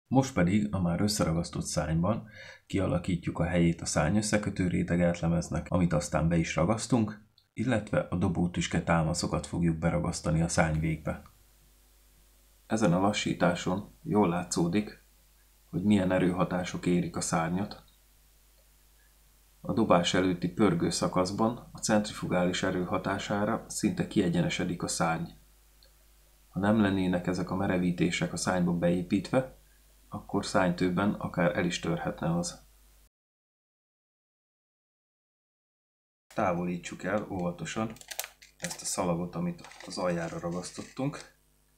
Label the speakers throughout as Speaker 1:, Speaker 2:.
Speaker 1: Most pedig a már összeragasztott szárnyban kialakítjuk a helyét a szárny-összekötő rétegátlemeznek, amit aztán be is ragasztunk, illetve a dobótüske támaszokat fogjuk beragasztani a szárny végbe. Ezen a lassításon jól látszódik, hogy milyen erőhatások érik a szárnyat. A dobás előtti pörgő szakaszban a centrifugális erő hatására szinte kiegyenesedik a szárny. Ha nem lennének ezek a merevítések a szárnyba beépítve, akkor szárnytőben akár el is törhetne az. Távolítsuk el óvatosan ezt a szalagot, amit az aljára ragasztottunk.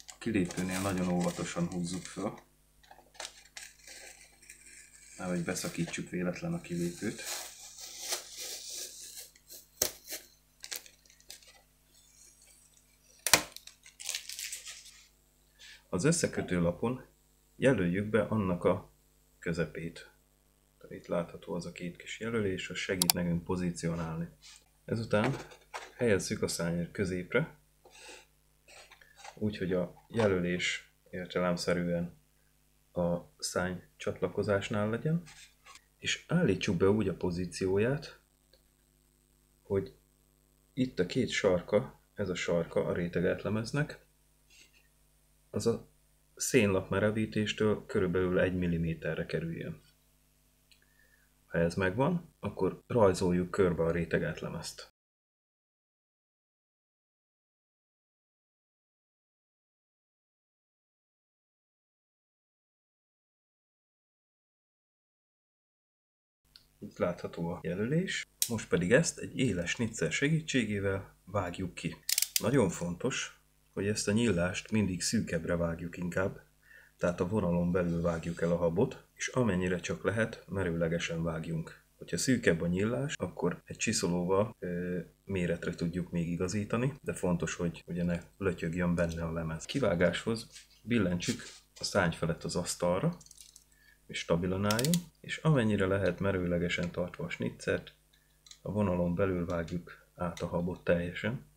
Speaker 1: A kilépőnél nagyon óvatosan húzzuk föl, nehogy beszakítsuk véletlen a kilépőt. Az összekötő lapon jelöljük be annak a közepét. Itt látható az a két kis jelölés, az segít nekünk pozícionálni. Ezután helyezzük a szárny középre, úgyhogy a jelölés értelemszerűen a szárny csatlakozásnál legyen, és állítsuk be úgy a pozícióját, hogy itt a két sarka, ez a sarka a rétegátlemeznek, az a szénlap merevítéstől körülbelül 1 mm-re kerüljön. Ha ez megvan, akkor rajzoljuk körbe a rétegátlemezt. Itt látható a jelölés. Most pedig ezt egy éles snitzer segítségével vágjuk ki. Nagyon fontos, hogy ezt a nyílást mindig szűkebbre vágjuk inkább, tehát a vonalon belül vágjuk el a habot, és amennyire csak lehet, merőlegesen vágjunk. Hogyha szűkebb a nyílás, akkor egy csiszolóval méretre tudjuk még igazítani, de fontos, hogy ugye ne lötyögjön benne a lemez. Kivágáshoz billentsük a szárny felett az asztalra, és stabilan álljon, és amennyire lehet merőlegesen tartva a snitzert, a vonalon belül vágjuk át a habot teljesen.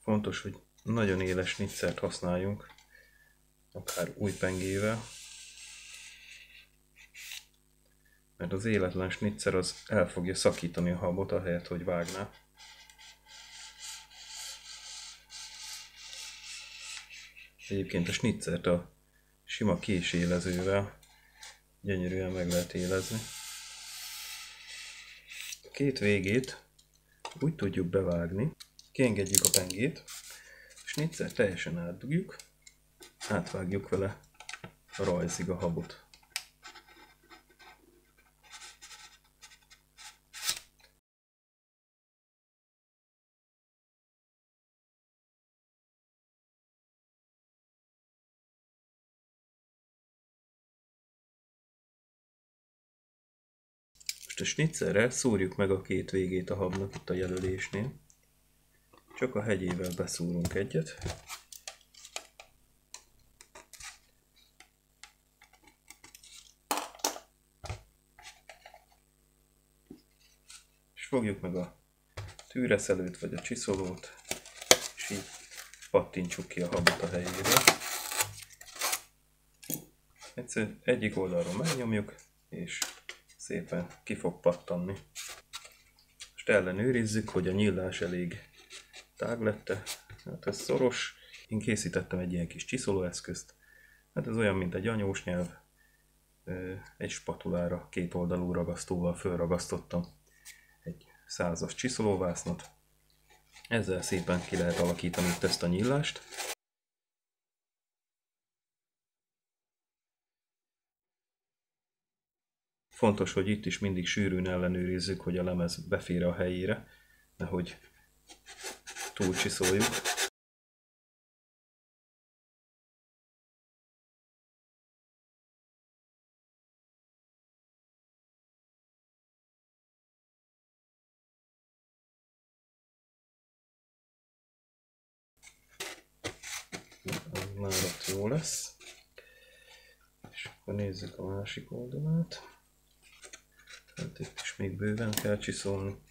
Speaker 1: Fontos, hogy nagyon éles snitzert használjunk, akár új pengével, mert az életlen snitzer az el fogja szakítani a habot, ahelyett, hogy vágná. Egyébként a snitzert a sima késélezővel gyönyörűen meg lehet élezni. A két végét úgy tudjuk bevágni, kiengedjük a pengét, a snitzert teljesen átdugjuk, átvágjuk vele a rajzig a habot. Most a snitzerrel szúrjuk meg a két végét a habnak itt a jelölésnél. Csak a hegyével beszúrunk egyet. És fogjuk meg a tűreszelőt vagy a csiszolót, és így pattintsuk ki a habot a helyéről. Egyszerűen egyik oldalról megnyomjuk, és szépen ki fog pattanni. Most ellenőrizzük, hogy a nyílás elég tág lett-e. Hát ez szoros. Én készítettem egy ilyen kis csiszolóeszközt. Hát ez olyan, mint egy anyós nyelv. Egy spatulára két oldalú ragasztóval fölragasztottam egy 100-as csiszolóvásznat. Ezzel szépen ki lehet alakítani itt ezt a nyílást. Fontos, hogy itt is mindig sűrűn ellenőrizzük, hogy a lemez befér a helyére, nehogy túlcsiszoljuk. már ott jó lesz. És akkor nézzük a másik oldalát. Hát itt is még bőven kell csiszolni.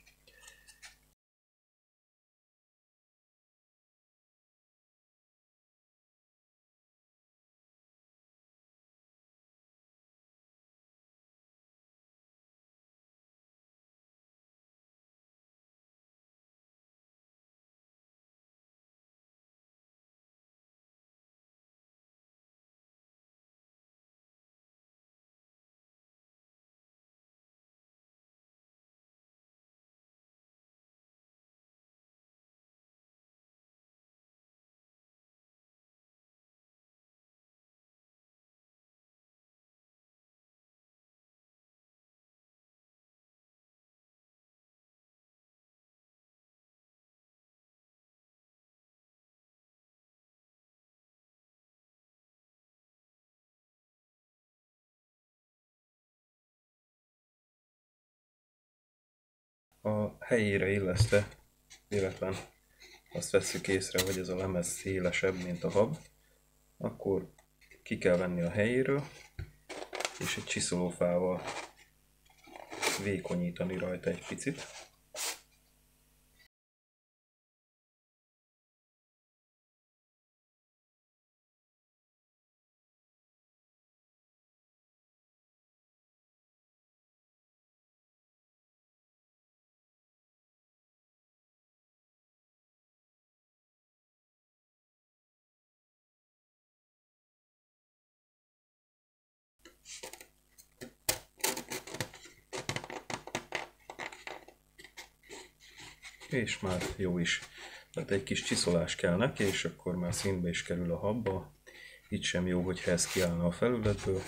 Speaker 1: A helyére illeszte véletlen azt vesszük észre, hogy ez a lemez szélesebb, mint a hab, akkor ki kell venni a helyéről, és egy csiszolófával vékonyítani rajta egy picit. És már jó is. Tehát egy kis csiszolás kell neki, és akkor már színbe is kerül a habba. Itt sem jó, hogyha ez kiállna a felületből.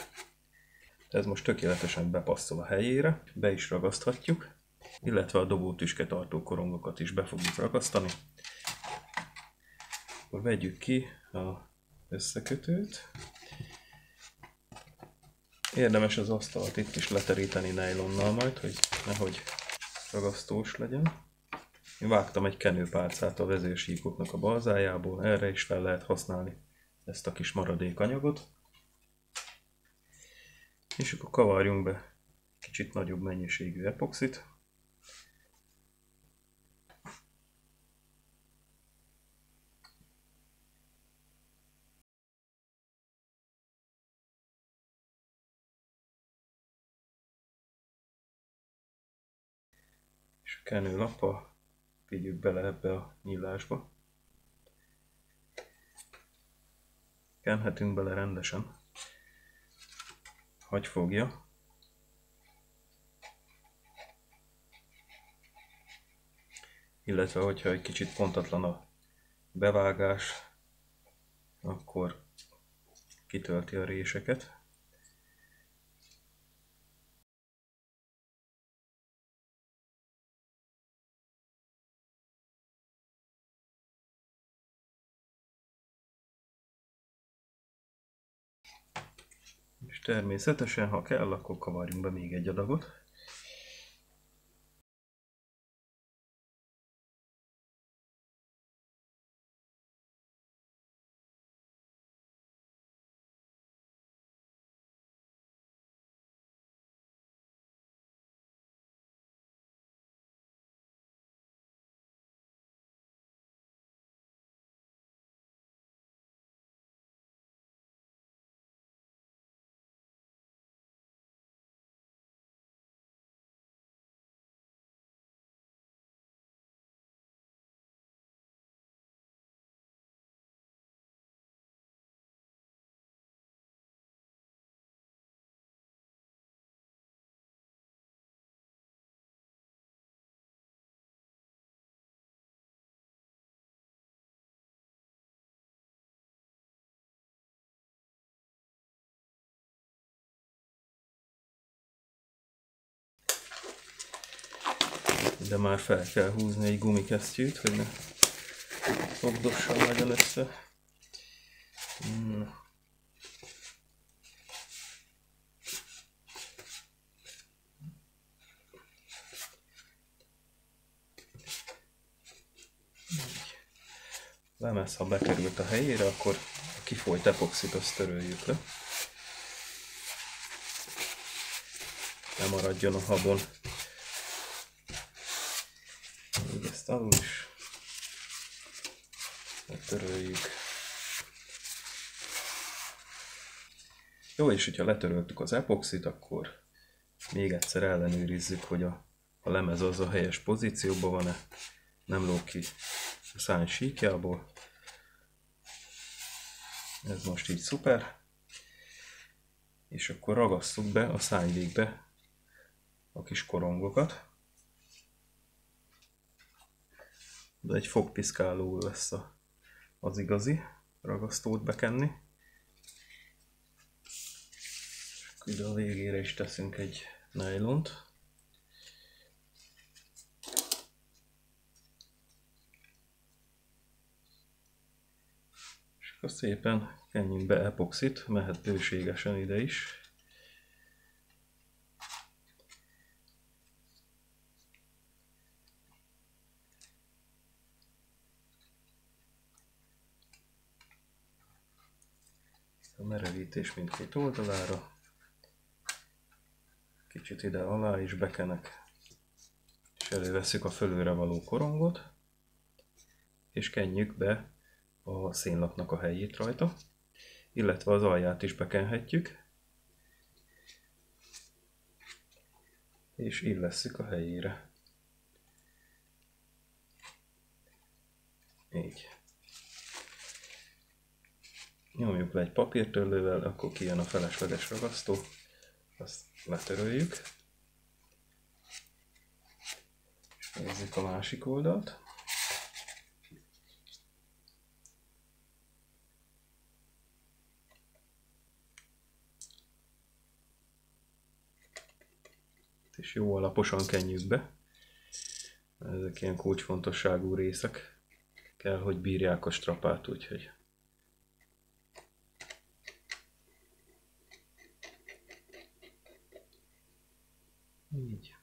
Speaker 1: Ez most tökéletesen bepasszol a helyére, be is ragaszthatjuk, illetve a dobótüske tartó korongokat is be fogjuk ragasztani. Akkor vegyük ki az összekötőt. Érdemes az asztalt itt is leteríteni nejlonnal majd, hogy nehogy ragasztós legyen. Én vágtam egy kenőpálcát a vezérsíkoknak a balzájából, erre is fel lehet használni ezt a kis maradékanyagot. És akkor kavarjunk be kicsit nagyobb mennyiségű epoxit. És a kenőlappal vigyük bele ebbe a nyílásba. Kenhetünk bele rendesen. Hagy fogja. Illetve, hogyha egy kicsit pontatlan a bevágás, akkor kitölti a réseket. És természetesen, ha kell, akkor kavarjunk be még egy adagot. De már fel kell húzni egy gumikesztyűt, hogy ne fogdossan legyen össze. Lemez, ha bekerült a helyére, akkor kifolyt epoxit azt töröljük le. Ne maradjon a habon. Még ezt alul is letöröljük. Jó, és hogyha letöröltük az epoxit, akkor még egyszer ellenőrizzük, hogy a lemez az a helyes pozícióban van-e, nem lóg ki a szárny síkjából. Ez most így szuper. És akkor ragasszuk be a szárnyvégbe a kis korongokat. De egy fogpiszkáló lesz az igazi ragasztót bekenni. És ide a végére is teszünk egy nylont. És akkor szépen kenjünk be epoxit, mehet bőségesen ide is. A merevítés mindkét oldalára. Kicsit ide alá is bekenek. És elővesszük a fölőre való korongot. És kenjük be a szénlapnak a helyét rajta. Illetve az alját is bekenhetjük. És illesszük a helyére. Így. Nyomjuk le egy papírtörlővel, akkor kijön a felesleges ragasztó. Azt letöröljük. És nézzük a másik oldalt. És jó alaposan kenjük be. Ezek ilyen kulcsfontosságú részek. Kell, hogy bírják a strapát, úgyhogy így.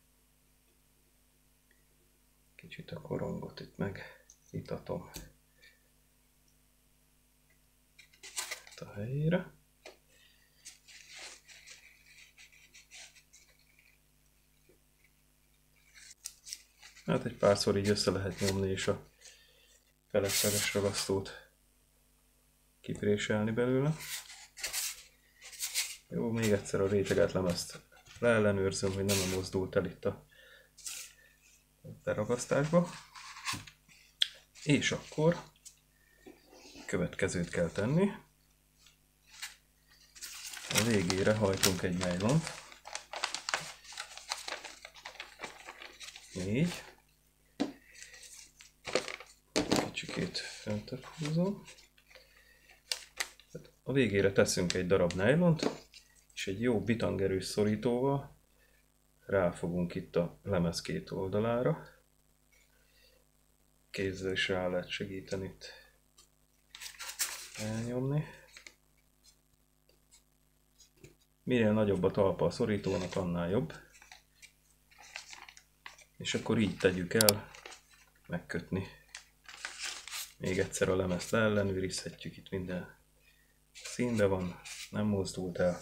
Speaker 1: Kicsit a korongot itt megitatom itt a helyére. Hát egy párszor így össze lehet nyomni, és a felesleges ragasztót kipréselni belőle. Jó, még egyszer a réteget lemezt leellenőrzöm, hogy nem mozdult el itt a beragasztásba. És akkor következőt kell tenni. A végére hajtunk egy nylont. Így. Kicsikét föntebb húzom. A végére teszünk egy darab nylont, és egy jó bitangerős szorítóval ráfogunk itt a lemez két oldalára. Kézzel is rá lehet segíteni itt elnyomni. Minél nagyobb a talpa a szorítónak, annál jobb. És akkor így tegyük el, megkötni. Még egyszer a lemezt leellenőrizhetjük, itt minden színben van, nem mozdult el.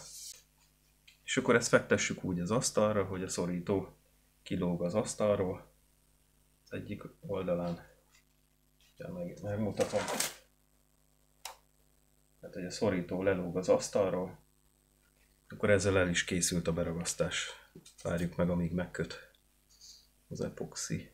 Speaker 1: És akkor ezt fektessük úgy az asztalra, hogy a szorító kilóg az asztalról. Az egyik oldalán, megmutatom, tehát hogy a szorító lelóg az asztalról, akkor ezzel el is készült a beragasztás. Várjuk meg, amíg megköt az epoxi.